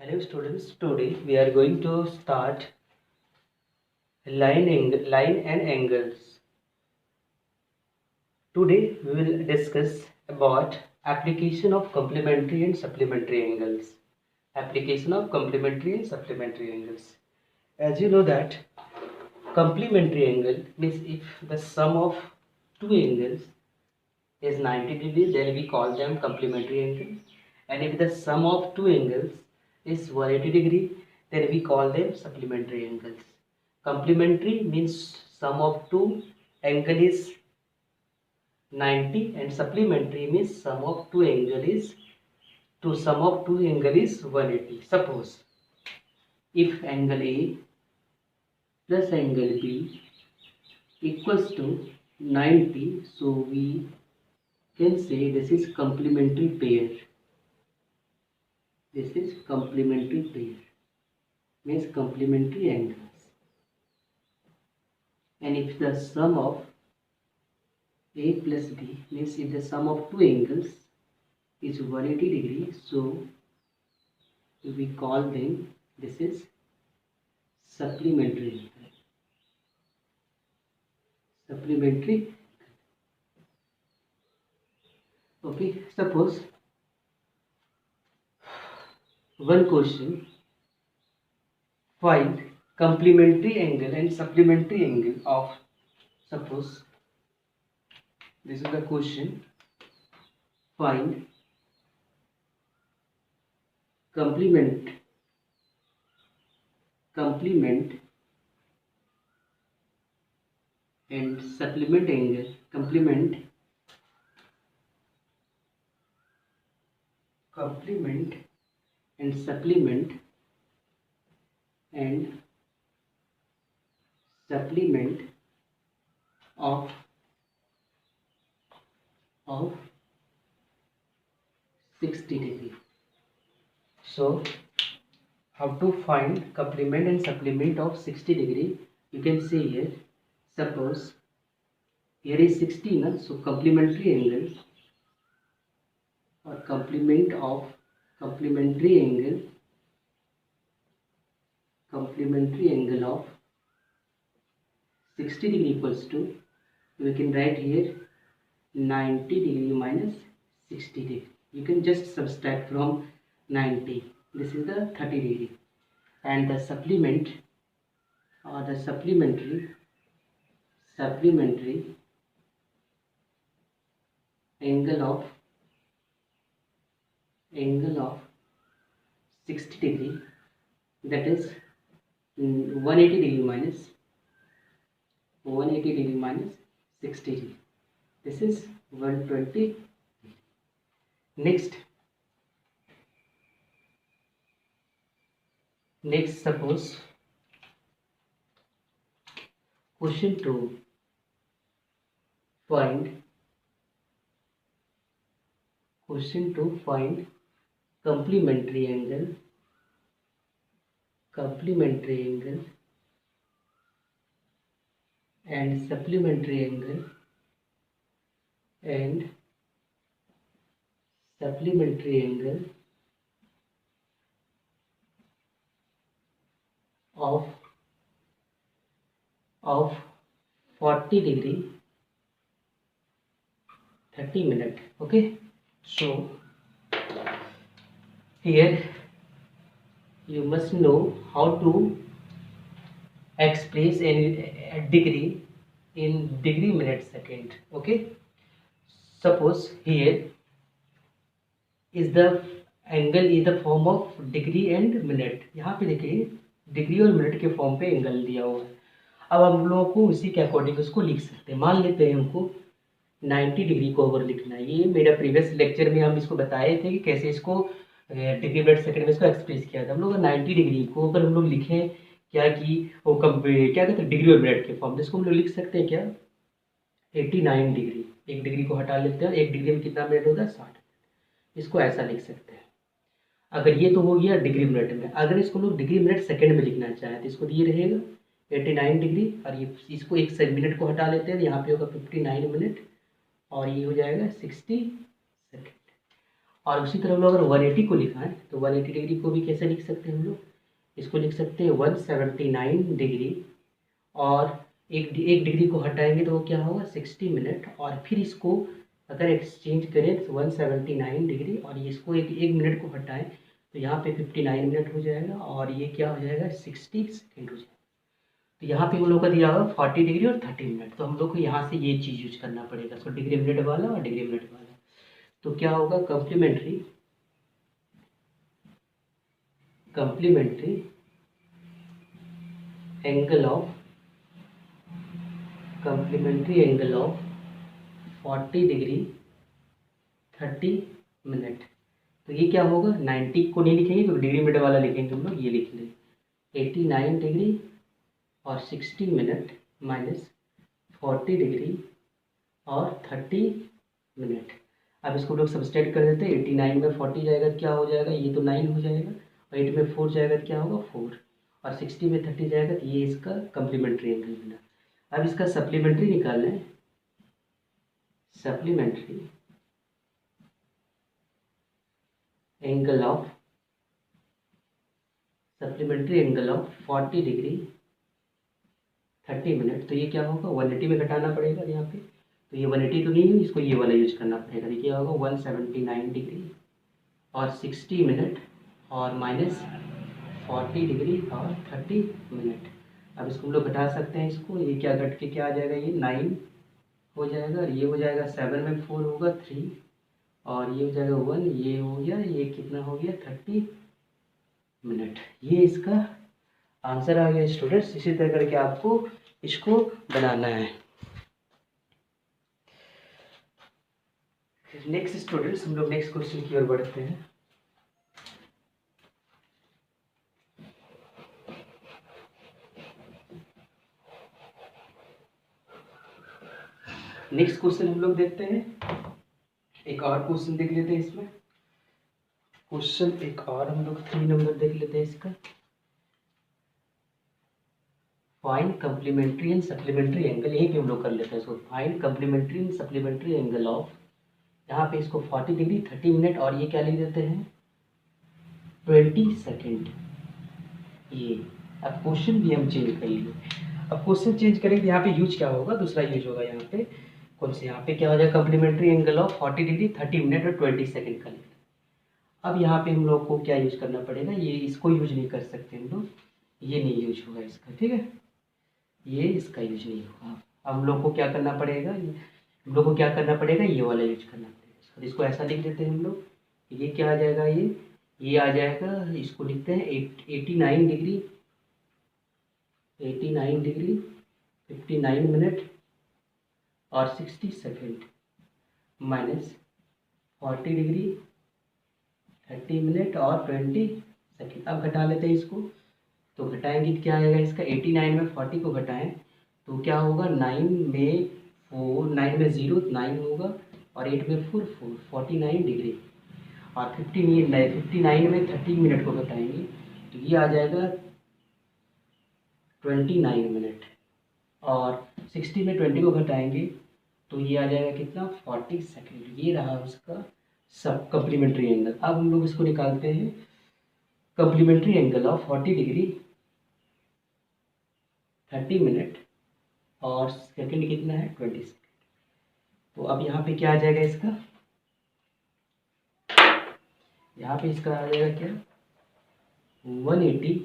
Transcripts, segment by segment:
Hello students, today we are going to start line and angles. Today we will discuss about application of complementary and supplementary angles. Application of complementary and supplementary angles. As you know that complementary angle means if the sum of two angles is 90 degrees, then we call them complementary angle. And if the sum of two angles is 180 degree, then we call them supplementary angles. Complementary means sum of two angle is 90 and supplementary means sum of two angle is sum of two angle is 180. Suppose if angle A plus angle B equals to 90, so we can say this is complementary pair. This is complementary pair, means complementary angles. And if the sum of A plus B means if the sum of two angles is 180 degrees, so we call them, this is supplementary angle. Supplementary. Okay, suppose one question, find complementary angle and supplementary angle of, suppose this is the question, find complement and supplement angle, complement and supplement of 60 degree. So how to find complement and supplement of 60 degree? You can see here, suppose here is 60, na? So complementary angle or complementary angle of 60 degree equals to, we can write here 90 degree minus 60 degree. You can just subtract from 90. This is the 30 degree. And the supplement or the supplementary angle of 60 degree, that is 180 degree minus 60 degree. This is 120. Next suppose question 2, find complementary angle and supplementary angle of 40 degree 30 minute. Okay, so here you must know how to express a degree in degree minute second. Okay, suppose here is the angle is the form of degree and minute. यहाँ पे देखिए degree और minute के form पे angle दिया हुआ है. अब हम लोगों को उसी के अकॉर्डिंग उसको लिख सकते हैं. मान लेते हैं हमको 90 डिग्री को ओवर लिखना है. ये मेरा प्रीवियस लेक्चर में हम इसको बताए थे कि कैसे इसको डिग्री मिनट सेकंड में इसको एक्सप्रेस किया था. हम लोग 90 डिग्री को अगर हम लोग लिखें क्या कि वो क्या कहते हैं डिग्री और मिनट के फॉर्म, जिसको हम लोग लिख सकते हैं क्या 89 डिग्री. एक डिग्री को हटा लेते हैं. एक डिग्री में कितना मिनट होता है 60. इसको ऐसा लिख सकते हैं. अगर ये तो हो गया डिग्री मिनट में. अगर इसको लोग डिग्री मिनट सेकंड में लिखना चाहें तो इसको ये रहेगा 89 डिग्री और ये इसको एक मिनट को हटा लेते हैं. यहाँ पे होगा 59 मिनट और ये हो जाएगा 60 सेकेंड. और उसी तरह हम लोग अगर 180 को लिखा है तो 180 डिग्री को भी कैसे लिख सकते हैं हम लोग, इसको लिख सकते हैं 179 डिग्री, और एक डिग्री को हटाएंगे तो वो क्या होगा 60 मिनट, और फिर इसको अगर एक्सचेंज करें तो 179 डिग्री और इसको एक मिनट को हटाएं तो यहाँ पे 59 मिनट हो जाएगा, और ये क्या हो जाएगा 60 सेकेंड हो जाएगा। तो यहाँ पे हम लोग का दिया होगा 40 डिग्री और 30 मिनट, तो हम लोग को यहाँ से ये चीज़ यूज करना पड़ेगा, सो डिग्री मिनट वाला और डिग्री मिनट वाला। तो क्या होगा complementary angle of 40 degree 30 minute. तो ये क्या होगा 90 को नहीं लिखेंगे क्योंकि डिग्री मिनट वाला लिखेंगे हम लोग, ये लिख लें 89 डिग्री और 60 मिनट माइनस 40 डिग्री और 30 मिनट। अब इसको लोग सब्सट्रैक्ट कर देते हैं, 89 में 40 जाएगा क्या हो जाएगा, ये तो 9 हो जाएगा, और 8 में 4 जाएगा क्या होगा 4, और 60 में 30 जाएगा तो ये इसका कम्प्लीमेंट्री एंगल बना। अब इसका सप्लीमेंट्री निकालना है, supplementary angle of 40 degree 30 minute. तो ये क्या होगा 180 में घटाना पड़ेगा यहाँ पे, तो ये 180 तो नहीं है, इसको ये वाला यूज करना पड़ेगा। देखिए क्या होगा 179 डिग्री और 60 मिनट और माइनस 40 डिग्री और 30 मिनट। अब इसको हम लोग घटा सकते हैं, इसको ये क्या घट के क्या आ जाएगा, ये 9 हो जाएगा, और ये हो जाएगा 7 में 4 होगा 3, और ये हो जाएगा 1, ये हो गया, ये कितना हो गया 30 मिनट। ये इसका आंसर आ गया स्टूडेंट्स। इसी तरह करके आपको इसको बनाना है। नेक्स्ट स्टूडेंट्स हम लोग नेक्स्ट क्वेश्चन की ओर बढ़ते हैं। नेक्स्ट क्वेश्चन हम लोग देखते हैं, एक और क्वेश्चन देख लेते हैं इसमें। क्वेश्चन एक और हम लोग 3 नंबर देख लेते हैं इसका। Find complementary and supplementary angle, यहीं पे हम लोग कर लेते हैं इसको। Find complementary and supplementary angle of, यहाँ पे इसको 40 डिग्री 30 मिनट और ये क्या लिख देते हैं 20 सेकेंड। ये अब क्वेश्चन भी हम चेंज कर लिए। अब क्वेश्चन चेंज करेंगे यहाँ पे यूज क्या होगा, दूसरा यूज होगा यहाँ पे कौन से, यहाँ पे क्या हो जाएगा complementary angle of 40 degree 30 minute और 20 सेकेंड का लिखना। अब यहाँ पे हम लोग को क्या यूज करना पड़ेगा, ये इसको यूज नहीं कर सकते हम लोग, ये नहीं यूज होगा इसका, ठीक है, ये इसका यूज नहीं होगा। अब हम लोग को क्या करना पड़ेगा, हम लोग को क्या करना पड़ेगा, ये वाला यूज करना पड़ेगा। इसको ऐसा लिख देते हैं हम लोग, ये क्या आ जाएगा, ये आ जाएगा, इसको लिखते हैं 89 डिग्री 59 मिनट और 60 सेकेंड माइनस 40 डिग्री 30 मिनट और 20 सेकेंड। अब घटा लेते हैं इसको, तो घटाएंगे क्या आएगा इसका 89 में 40 को घटाएं तो क्या होगा 9 में 0 9 होगा, और 8 में 4 49 डिग्री, और 59 में 30 मिनट को घटाएंगे तो ये आ जाएगा 29 मिनट, और 60 में 20 को घटाएंगे तो ये आ जाएगा कितना 40 सेकेंड। ये रहा उसका सब कम्प्लीमेंट्री एंगल। अब हम लोग इसको निकालते हैं complementary angle of 40 degree 30 minute और सेकेंड कितना है 20 सेकेंड। तो अब यहाँ पे क्या आ जाएगा इसका, यहाँ पे इसका आ जाएगा क्या 179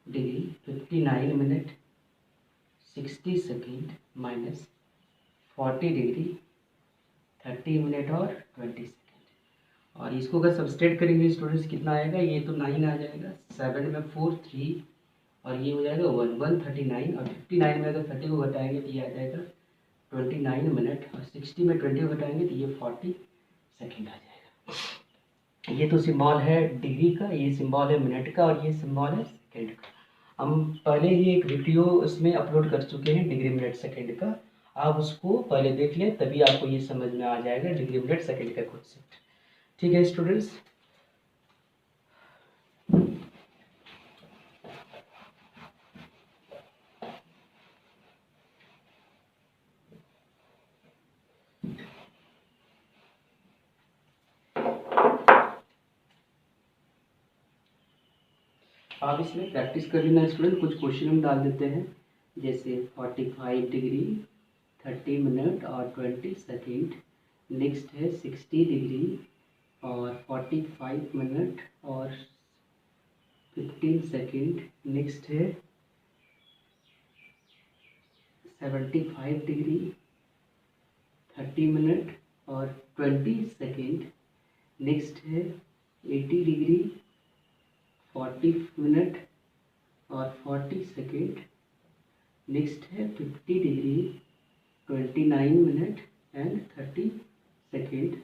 degree 59 minute 60 second minus 40 degree 30 minute और 20 सेकेंड। और इसको अगर सब्सट्रैक्ट करेंगे स्टूडेंट्स कितना आएगा, ये तो 9 आ जाएगा, 7 में 4 3, और ये हो जाएगा 139, और 59 में अगर 30 को घटाएंगे तो ये आ जाएगा 29 मिनट, और 60 में 20 को घटाएंगे तो ये 40 सेकेंड आ जाएगा। ये तो सिंबल है डिग्री का, ये सिंबल है मिनट का, और ये सिंबल है सेकेंड का। हम पहले ही एक वीडियो इसमें अपलोड कर चुके हैं डिग्री मिनट सेकेंड का, आप उसको पहले देख लें तभी आपको ये समझ में आ जाएगा डिग्री मिनट सेकेंड का कॉन्सेप्ट। ठीक है स्टूडेंट्स। आप इसमें प्रैक्टिस कर लेना स्टूडेंट। कुछ क्वेश्चन हम डाल देते हैं, जैसे 45 डिग्री 30 मिनट और 20 सेकेंड। नेक्स्ट है 60 डिग्री और 45 मिनट और 15 सेकेंड। नेक्स्ट है 75 डिग्री 30 मिनट और 20 सेकेंड। नेक्स्ट है 80 डिग्री 40 मिनट और 40 सेकेंड। नेक्स्ट है 50 डिग्री 29 मिनट एंड 30 सेकेंड।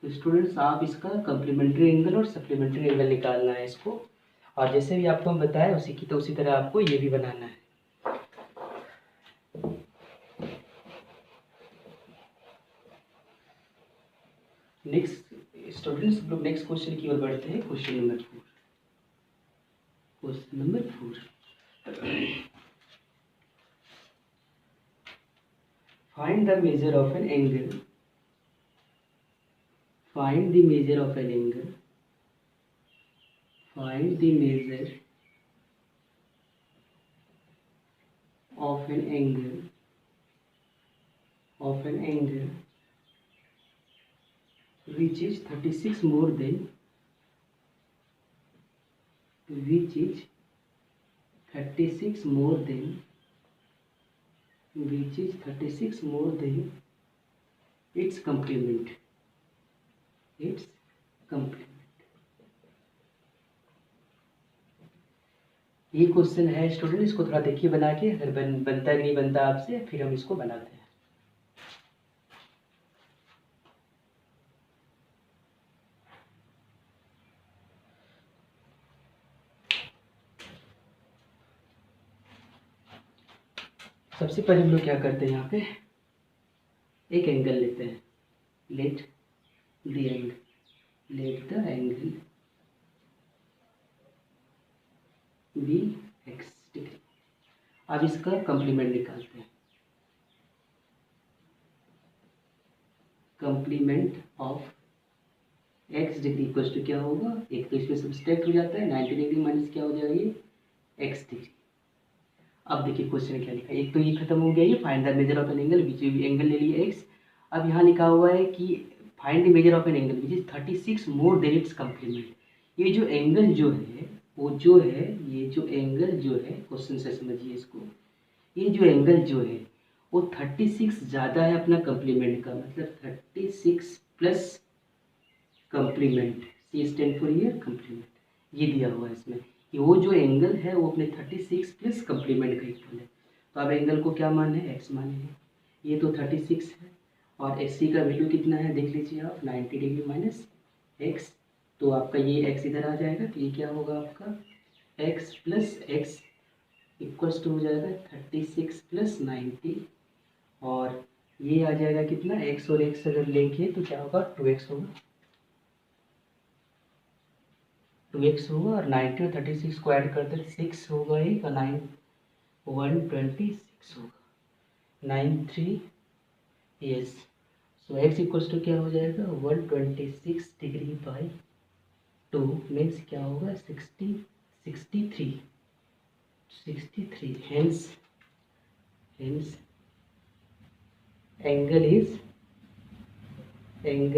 तो स्टूडेंट्स आप इसका कम्प्लीमेंट्री एंगल और सप्लीमेंट्री एंगल निकालना है इसको, और जैसे भी आपको हम बताया उसी तरह आपको ये भी बनाना है। नेक्स्ट स्टूडेंट्स हम लोग नेक्स्ट क्वेश्चन की ओर बढ़ते हैं। Question number 4। Find the measure of an angle. Find the measure of an angle. Find the measure of an angle which is 36 more than 36 more than its complement. ये question है student, इसको थोड़ा देखिए बना के, अगर बनता है कि नहीं बनता आपसे, फिर हम इसको बनाते हैं। सबसे पहले हम लोग क्या करते हैं, यहाँ पे एक एंगल लेते हैं। Let the angle be x degree. अब इसका कम्प्लीमेंट निकालते हैं। Complement of x degree equal to क्या होगा, एक तो इसमें सब्सट्रैक्ट हो जाता है, 90 डिग्री माइनस क्या हो जाएगी, एक्स डिग्री। अब देखिए क्वेश्चन क्या लिखा है, एक तो ये खत्म हो गया, ये find the measure of an angle which angle ले लिए एक्स। अब यहाँ लिखा हुआ है कि find the measure of an angle which is 36 more than it's complement. ये जो एंगल जो है वो जो है, ये जो एंगल जो है, क्वेश्चन से समझिए इसको, ये जो एंगल जो है वो 36 ज़्यादा है अपना कम्प्लीमेंट का, मतलब 36 plus complement, C stand for ईयर कम्प्लीमेंट, ये दिया हुआ है इसमें कि वो जो एंगल है वो अपने 36 प्लस कम्प्लीमेंट का इक्वल है। तो अब एंगल को क्या माने हैं, एक्स माने हैं। ये तो 36 है और एस सी का वैल्यू कितना है देख लीजिए आप, 90 डिग्री माइनस एक्स। तो आपका ये एक्स इधर आ जाएगा, तो ये क्या होगा आपका x plus x equals to हो जाएगा 36 प्लस 90, और ये आ जाएगा कितना, एक्स और एक्स अगर लेंगे तो क्या होगा 2x होगा, 2x होगा, और 90 और 36 को ऐड करते 6 होगा, एक और 9 126 होगा, 93 yes. So x equals to क्या हो जाएगा 126 डिग्री बाई 2 मीन्स क्या होगा 63 हेंस एंगल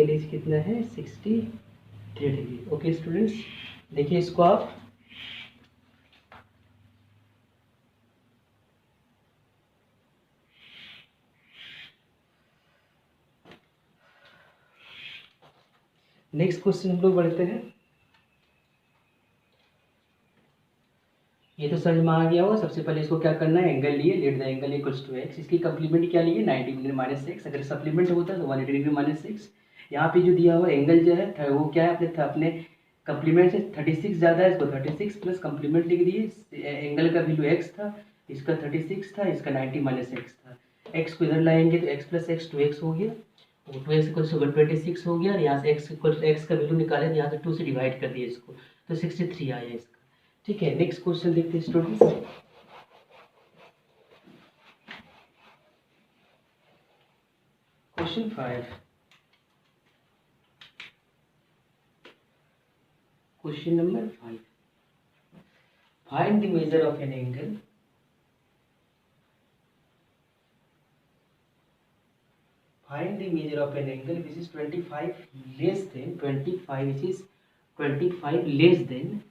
इज कितना है 63 डिग्री। ओके स्टूडेंट्स, देखिए इसको आप नेक्स्ट क्वेश्चन हम लोग बढ़ते हैं। ये तो समझ में आ गया होगा। सबसे पहले इसको क्या करना है, एंगल लिए, let the angle equals to x. इसकी कम्प्लीमेंट क्या लिए 90 डिग्री माइनस एक्स, अगर सप्लीमेंट होता तो 180 डिग्री माइनस एक्स। यहाँ पे जो दिया हुआ एंगल जो है वो क्या है, अपने कम्प्लीमेंट से 36 ज़्यादा है, इसको 36 प्लस कम्प्लीमेंट लिख दिए। एंगल का वैल्यू एक्स था, इसका 36 था, इसका 90 माइनस एक्स था। एक्स को इधर लाएंगे तो एक्स प्लस एक्स 2x हो गया, वो 2x इक्वल टू 126 हो गया, और यहाँ से एक्स इक्वल एक्स का वैल्यू निकाले तो यहाँ से 2 से डिवाइड कर दिया इसको, तो 63 आया इसका। ठीक है, नेक्स्ट क्वेश्चन देखते हैं students. Question 5, question number 5, find the measure of an angle find the measure of an angle which is 25 less than 25 which is 25 less than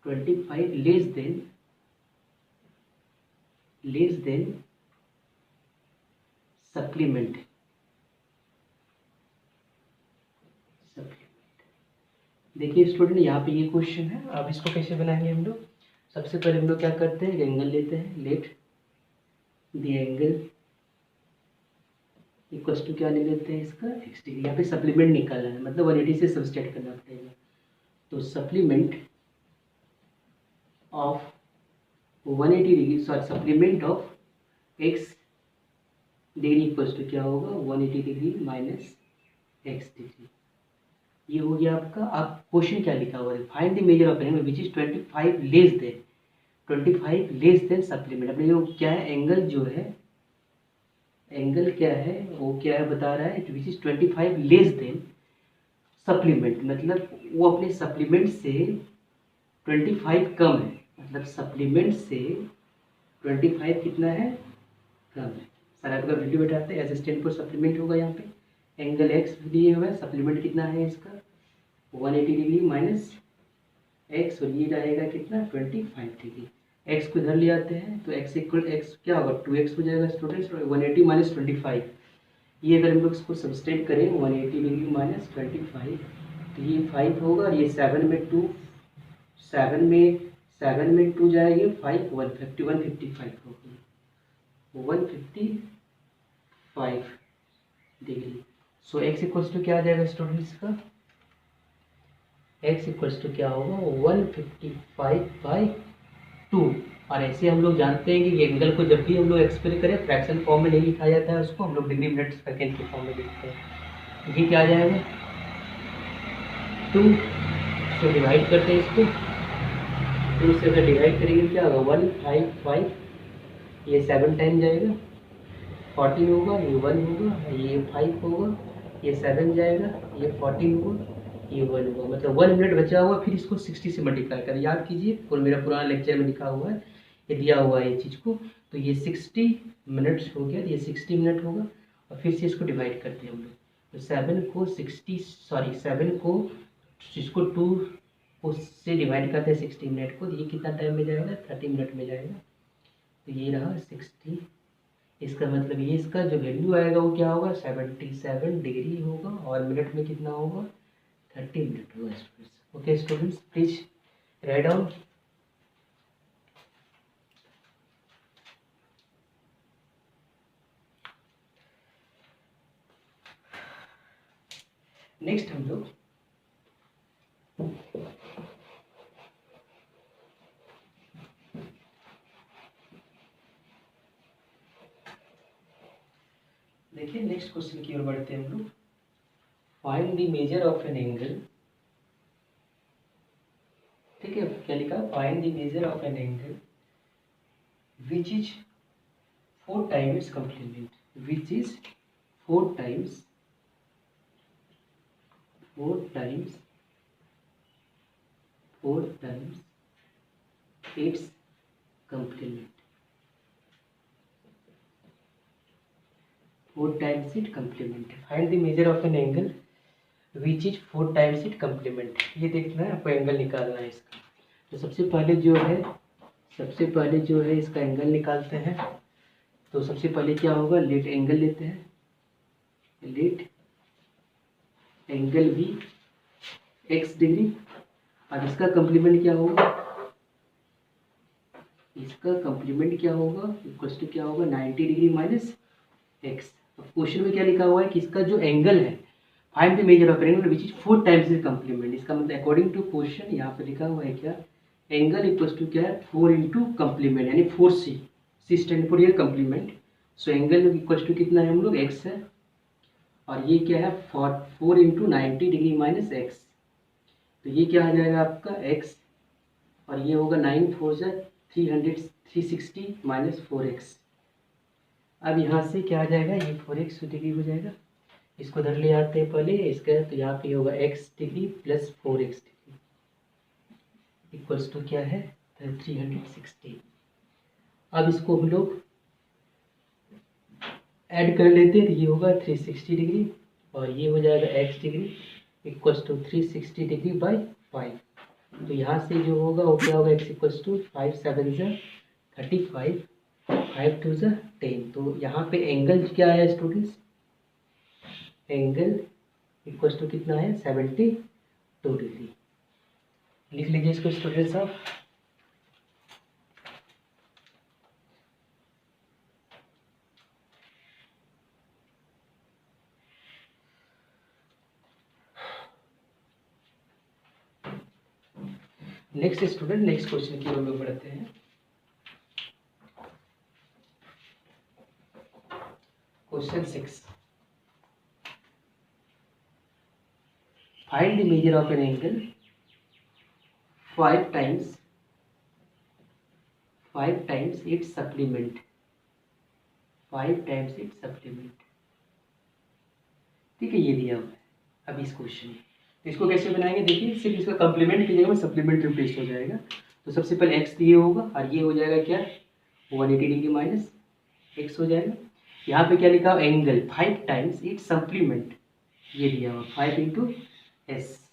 25 less than supplement देखिए स्टूडेंट, यहाँ पे ये क्वेश्चन है। अब इसको कैसे बनाएंगे हम लोग? सबसे पहले हम लोग क्या करते हैं, एंगल लेते हैं। Let the angle equals to क्या ले लेते हैं, इसका x डिग्री। यहाँ पे सप्लीमेंट निकालना है, मतलब 180 से सब्सट्रैक्ट करना पड़ेगा। तो supplement of 180 degree, sorry supplement of x degree equals to क्या होगा, 180 डिग्री माइनस x डिग्री। ये हो गया आपका। अब क्वेश्चन क्या लिखा हुआ है, find the measure of angle which is 25 less than supplement. अपने जो क्या है, एंगल जो है, एंगल क्या है, वो क्या है बता रहा है, which is 25 less than supplement, मतलब वो अपने सप्लीमेंट से 25 कम है। मतलब सप्लीमेंट से 25 कितना है, कम है। सारा आपका वैल्यू बैठाते हैं, असिस्टेंट पर सप्लीमेंट होगा। यहाँ पे एंगल एक्स दिए हुआ है, सप्लीमेंट कितना है इसका 180 डिग्री माइनस एक्स, और ये रहेगा कितना 25 डिग्री। एक्स को इधर ले आते हैं तो एक्स इक्वल एक्स क्या होगा 2x हो जाएगा स्टूडेंट्स। 180 माइनस 25, ये अगर हम लोग इसको सब्सटेंट करें 180 डिग्री माइनस 25 तो ये 5 होगा, और ये 7 में 2 जाएंगे 5, 155 होगी 155 degree. So x equals to क्या आ जाएगा स्टूडेंट्स का, एक्स इक्वल्स टू क्या होगा 155/2। और ऐसे हम लोग जानते हैं कि एंगल को जब भी हम लोग एक्सप्रेस करें फ्रैक्शन फॉर्म में नहीं लिखा जाता है, उसको हम लोग डिग्री मिनट सेकेंड के फॉर्म में लिखते हैं। ये क्या आ जाएगा 2 से डिवाइड करते हैं इसको, 2 से अगर डिवाइड करेंगे क्या होगा 155, ये 7 टाइम जाएगा 14 होगा, ये 1 होगा, ये 5 होगा, ये 7 जाएगा, ये 14 होगा, ये 1 होगा। मतलब 1 मिनट बचा हुआ, फिर इसको 60 से मल्टीप्लाई करें। याद कीजिए, और मेरा पुराना लेक्चर में लिखा हुआ है, ये दिया हुआ है ये चीज़ को। तो ये 60 मिनट्स हो गया, ये 60 मिनट होगा, और फिर से इसको डिवाइड करते हैं हम लोग। तो 7 को 2 को से डिवाइड करते हैं 60 मिनट को, तो ये कितना टाइम में जाएगा 30 मिनट में जाएगा। तो ये रहा 60, इसका मतलब ये इसका जो वैल्यू आएगा वो क्या होगा 77 डिग्री होगा, और मिनट में कितना होगा 30 मिनट होगा students. Okay students, please write down. Next हम लोग देखिए नेक्स्ट क्वेश्चन की ओर बढ़ते हैं हम लोग। Find the measure of an angle, ठीक है, क्या लिखा, find the measure of an angle which is 4 times complement, which is 4 times its complement, 4 times its complement। Find the measure of an angle which is 4 times its complement। ये देखना है आपको, angle निकालना है इसका। तो सबसे पहले जो है इसका एंगल निकालते हैं। तो सबसे पहले क्या होगा, लेट एंगल लेते हैं, लेट एंगल भी x डिग्री। अब इसका कंप्लीमेंट क्या होगा, इक्वल्स टू क्या होगा 90 डिग्री माइनस एक्स। अब क्वेश्चन में क्या लिखा हुआ है कि इसका जो एंगल है, find the measure of angle which is 4 times is complement. इसका मतलब अकॉर्डिंग टू क्वेश्चन यहाँ पे लिखा हुआ है क्या, एंगल इक्वल्स टू क्या है 4 इंटू कंप्लीमेंट, यानी 4c, सी स्टैंड फॉर ये complement. So angle equals to कितना है हम लोग x है, और ये क्या है 4 इंटू 90 डिग्री माइनस एक्स। तो ये क्या आ जाएगा आपका x, और ये होगा 9 4 360 माइनस 4x। अब यहाँ से क्या आ जाएगा, ये 4x डिग्री हो जाएगा, इसको इधर ले आते हैं पहले इसका। तो यहाँ पे होगा x degree plus 4x degree, equals to क्या है 360। अब इसको हम लोग ऐड कर लेते हैं तो ये होगा 360 डिग्री और ये हो जाएगा x degree equals to 360 degree by 5। तो यहाँ से जो होगा वो क्या होगा x इक्वल्स टू 5 7 ज़ा 35 5 2 ज़ा 10। तो यहाँ पे एंगल क्या है स्टूडेंट्स, एंगल इक्वल्स टू कितना है 72 डिग्री। लिख लीजिए इसको स्टूडेंट्स आप। नेक्स्ट स्टूडेंट नेक्स्ट क्वेश्चन की ओर में बढ़ते हैं। Question 6, find the measure of an angle 5 times its supplement, 5 times its supplement। ठीक है, ये दिया हुआ है अभी इस क्वेश्चन में। तो इसको कैसे बनाएंगे, देखिए सिर्फ इसका कंप्लीमेंट की जगह में सप्लीमेंट रिप्लेस हो जाएगा। तो सबसे पहले x ये होगा और ये हो जाएगा क्या 180 डिग्री माइनस x हो जाएगा। यहाँ पे क्या लिखा एंगल 5 टाइम्स इट सप्लीमेंट, ये दिया हुआ 5 इंटू एस।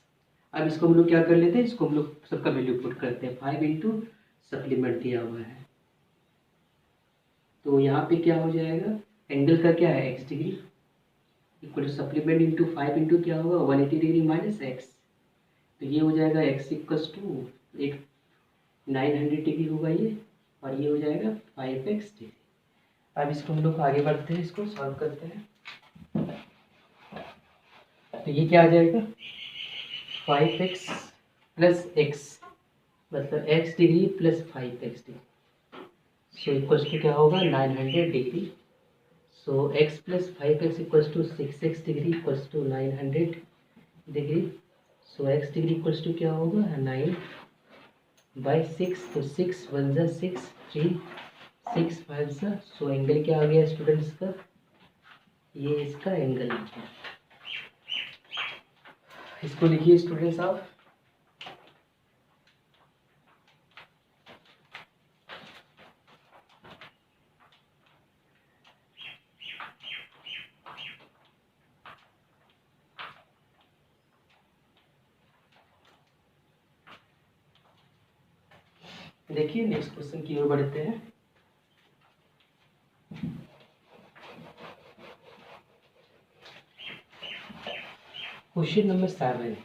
अब इसको हम लोग क्या कर लेते हैं, इसको हम लोग सबका वैल्यू पुट करते हैं। 5 इंटू सप्लीमेंट दिया हुआ है तो यहाँ पे क्या हो जाएगा एंगल का क्या है x degree equal to supplement into 5 into क्या होगा 180 डिग्री माइनस एक्स। तो ये हो जाएगा x इक्वल्स टू 900 डिग्री होगा ये और ये हो जाएगा 5x डिग्री। अब इसको हम लोग आगे बढ़ते हैं, इसको सॉल्व करते हैं। तो ये क्या आ जाएगा 5x प्लस x मतलब x degree plus 5x degree, so equals to क्या होगा 900 degree. So x plus 5x equals to 6x degree equals to 900 degree. So x degree equals to क्या होगा 9 बाई 6, तो 6 1 ज़ा 6 3 6 5 ज़ा। सो एंगल क्या आ गया स्टूडेंट्स का, ये इसका एंगल आ गया। इसको लिखिए स्टूडेंट्स आप। देखिए नेक्स्ट क्वेश्चन की ओर बढ़ते हैं। Question number 7,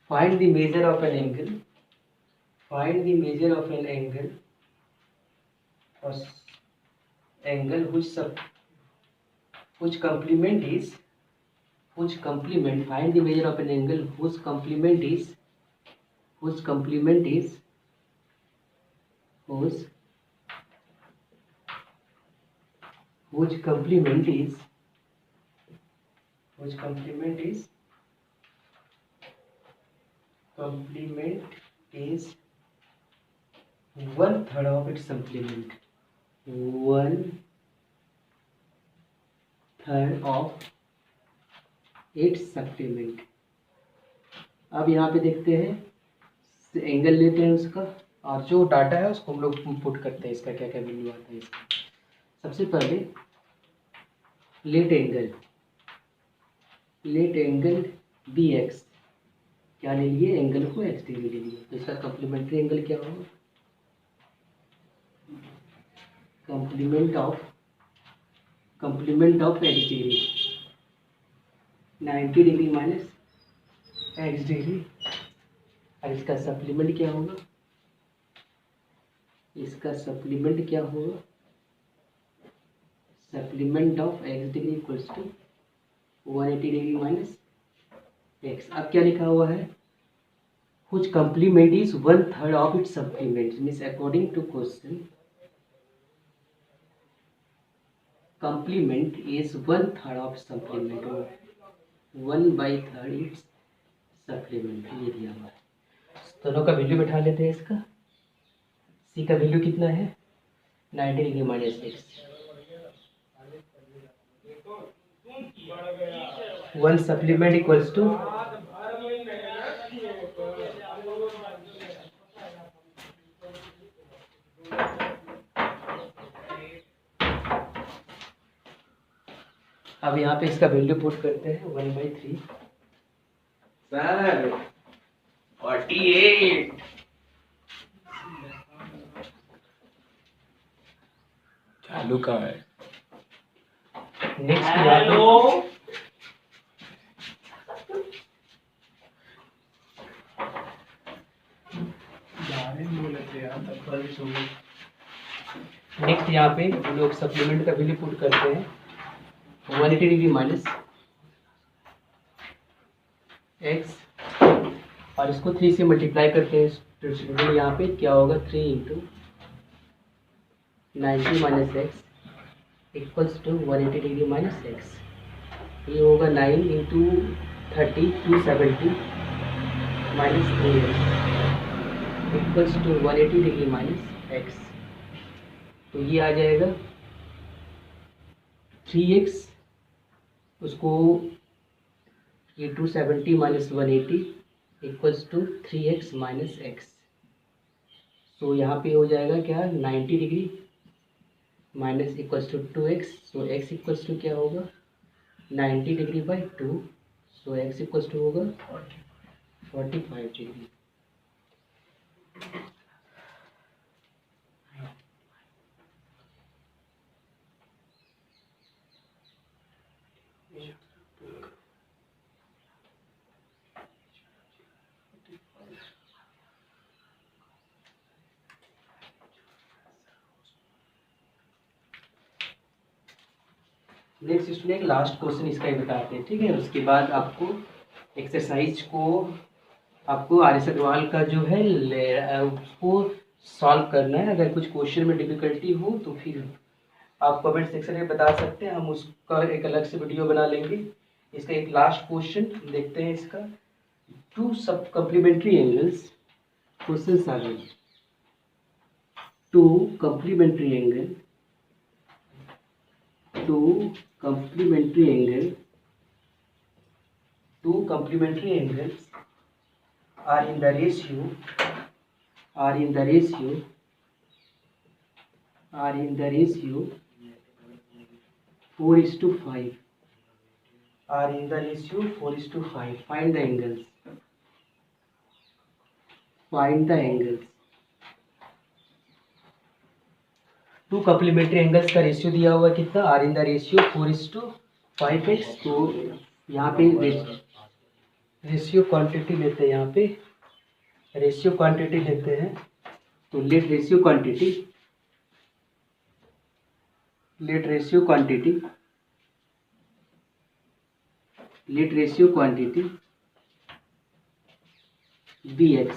find the measure of an angle, find the measure of an angle or angle whose complement is find the measure of an angle whose complement is whose complement is one third of its supplement, 1/3 of its supplement। अब यहाँ पे देखते हैं angle लेते हैं उसका और जो डाटा है उसको हम लोग पुट करते हैं, इसका क्या क्या वैल्यू आता है इसका। सबसे पहले लेट एंगल bx, क्या ले लिए एंगल को x डिग्री ले लिए, तो इसका कम्प्लीमेंट्री एंगल क्या होगा complement of x degree 90 degree minus x degree. और इसका सप्लीमेंट क्या होगा, supplement of x degree equals to 180 degree minus x। अब क्या लिखा हुआ है which complement is 1/3 of its supplement, means according to question complement is 1/3 of supplement or 1/3 its supplement, ये दिया हुआ है। दोनों का वैल्यू बैठा लेते हैं। इसका c का वैल्यू कितना है 90 degree minus x, 1 supplement equals to अब यहाँ पे इसका वैल्यू पुट करते हैं 1/3 सर 48 चालू का है। नेक्स्ट हेलो नेक्स्ट यहाँ पे हम लोग सप्लीमेंट का वैल्यू पुट करते हैं 180 डिग्री माइनस एक्स और इसको 3 से मल्टीप्लाई करते हैं स्टूडेंट। यहाँ पे क्या होगा 3 into 90 minus x equals to 180 degree minus x. ये होगा 9 into 30 270 minus 3x equals to 180 degree minus x. तो ये आ जाएगा 3x, उसको ये 270 minus 180 equals to 3x minus x. So यहाँ पे हो जाएगा क्या 90 degree minus equals to 2x। So x equals to क्या होगा 90 degree by 2। So x equals to होगा 45 degree. Next student last question इसका ही बताते हैं, ठीक है। उसके बाद आपको एक्सरसाइज को आपको आर एस अग्रवाल का जो है उसको सॉल्व करना है। अगर कुछ क्वेश्चन में डिफिकल्टी हो तो फिर आप कमेंट सेक्शन में बता सकते हैं, हम उसका एक अलग से वीडियो बना लेंगे। इसका एक लास्ट क्वेश्चन देखते हैं इसका। 2 सब कम्प्लीमेंट्री एंगल्स क्वेश्चन आ गए। 2 complementary angle 2 complementary angles are in the ratio 4:5 are in the ratio 4:5. Find the angles. Two complementary angles का रेशियो दिया हुआ कितना are in the ratio 4:5x। तो यहाँ पे रेशियो क्वांटिटी लेते हैं, यहाँ पे रेशियो क्वांटिटी लेते हैं। तो लेट रेशियो क्वांटिटी bx।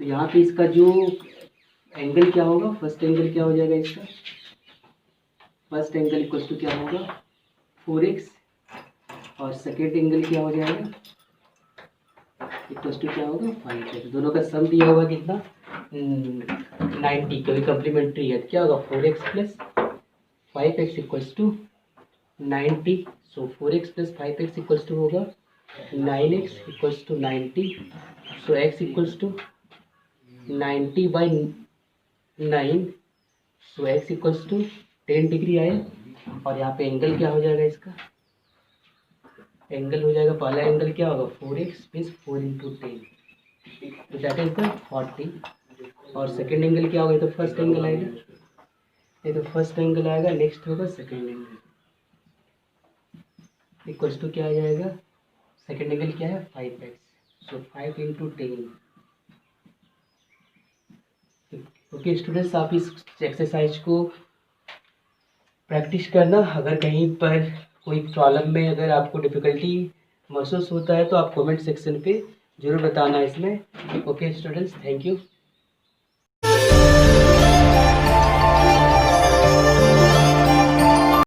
तो यहाँ पे इसका जो एंगल क्या होगा, फर्स्ट एंगल क्या हो जाएगा इसका, फर्स्ट एंगल इक्वल टू क्या होगा 4x और सेकेंड एंगल क्या हो जाएगा इक्वल टू क्या होगा 5x। दोनों का सम दिया हुआ कितना 90, क्योंकि कम्प्लीमेंट्री है। क्या होगा 4x plus 5x equals to 90। So 4x plus 5x equals to होगा 9x equals to 90। So x equals to 90 by 9। So x equals to 10 degree आया। और यहाँ पे एंगल क्या हो जाएगा, इसका एंगल हो जाएगा, पहला एंगल क्या होगा 4x प्लस 4 इंटू 10, तो दैट इज द 40। और सेकेंड एंगल क्या होगा, ये तो फर्स्ट एंगल आएगा, ये तो फर्स्ट एंगल आएगा। नेक्स्ट होगा सेकेंड एंगल इक्वल्स टू क्या आ जाएगा, सेकेंड एंगल क्या है 5x। सो 5 इंटू 10। ओके स्टूडेंट्स, आप इस एक्सरसाइज को प्रैक्टिस करना। अगर कहीं पर कोई प्रॉब्लम में अगर आपको डिफ़िकल्टी महसूस होता है तो आप कमेंट सेक्शन पे ज़रूर बताना इसमें। Okay students, thank you.